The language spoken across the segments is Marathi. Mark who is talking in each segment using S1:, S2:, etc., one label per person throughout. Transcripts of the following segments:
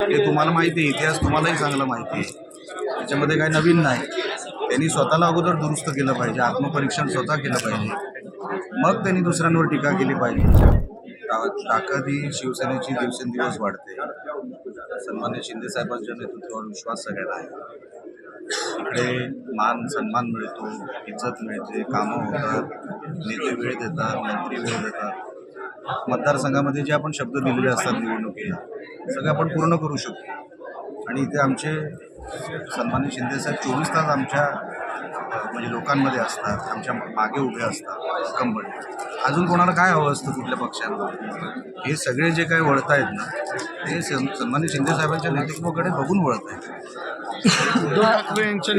S1: हे तुम्हाला माहिती आहे, इतिहास तुम्हालाही चांगला माहिती आहे, त्याच्यामध्ये काही नवीन नाही. त्यांनी स्वतःला अगोदर दुरुस्त केलं पाहिजे, आत्मपरीक्षण स्वतः केलं पाहिजे, मग त्यांनी दुसऱ्यांवर टीका केली पाहिजे. ताकद ही शिवसेनेची दिवसेंदिवस वाढते. सन्मान्य शिंदे साहेबांच्या नेतृत्वावर विश्वास सगळ्यांना आहे. इकडे मान सन्मान मिळतो, इज्जत मिळते, कामं होतात, नेते वेळ देतात, मंत्री वेळ देतात. मतदारसंघामध्ये जे आपण शब्द दिलेले असतात निवडणुकीला सगळं आपण पूर्ण करू शकतो. आणि इथे आमचे सन्मान्य शिंदेसाहेब 24 तास आमच्या म्हणजे लोकांमध्ये असतात, आमच्या मागे उभे असतात खंबीरपणे. अजून कोणाला काय हवं असतं कुठल्या पक्षाला? हे सगळे जे काही वळत आहेत ना, ते सन्मान्य शिंदेसाहेबांच्या नेतृत्वाकडे बघून वळत आहेत.
S2: उद्धव ठाकरे यांच्या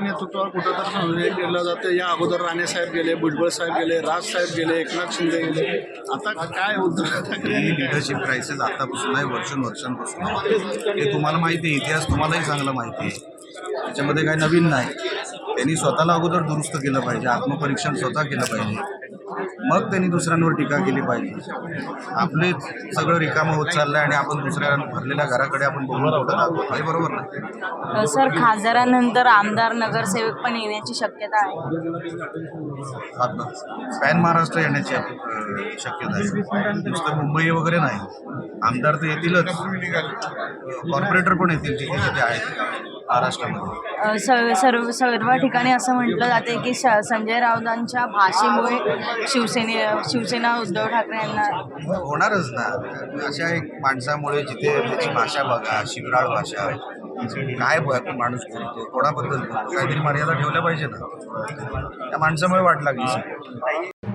S2: नेतृत्वावर कुठं तर संशय केला जातं. या अगोदर राणे साहेब गेले, भुजबळ साहेब गेले, राज साहेब गेले, एकनाथ शिंदे गेले. आता काय उद्धव ठाकरे
S1: ही लिडरशिप क्रायसिस आतापासून आहे, वर्षानुवर्षांपासून आहे. हे तुम्हाला माहिती आहे, इतिहास तुम्हालाही चांगला माहिती आहे, त्याच्यामध्ये काही नवीन नाही. त्यांनी स्वतःला अगोदर दुरुस्त केलं पाहिजे, आत्मपरीक्षण स्वतः केलं पाहिजे, मग त्यांनी दुसऱ्यांवर टीका केली पाहिजे. आपले सगळं रिकामं होत चाललंय आणि आपण दुसऱ्या भरलेल्या घराकडे आपण बघून कुठं दाखवतो, हे बरोबर नाही.
S3: सर, खासदारानंतर आमदार नगरसेवक पण येण्याची शक्यता आहे.
S1: आता पॅन महाराष्ट्र येण्याची शक्यता आहे. नुसतं मुंबई वगैरे नाही, आमदार तर येतीलच, कॉर्पोरेटर पण येतील जिथे जिथे आहेत महाराष्ट्रामध्ये.
S3: सर्व ठिकाणी असं म्हटलं जाते की संजय राऊतांच्या भाषेमुळे शिवसेना उद्धव ठाकरे यांना
S1: होणारच ना. अशा एक माणसामुळे जिथे त्याची भाषा बघा, शिवराळ भाषा, काय माणूस बोलतो, कोणाबद्दल बोलतो, काहीतरी मर्यादा ठेवल्या पाहिजे ना. त्या माणसामुळे वाट लागली.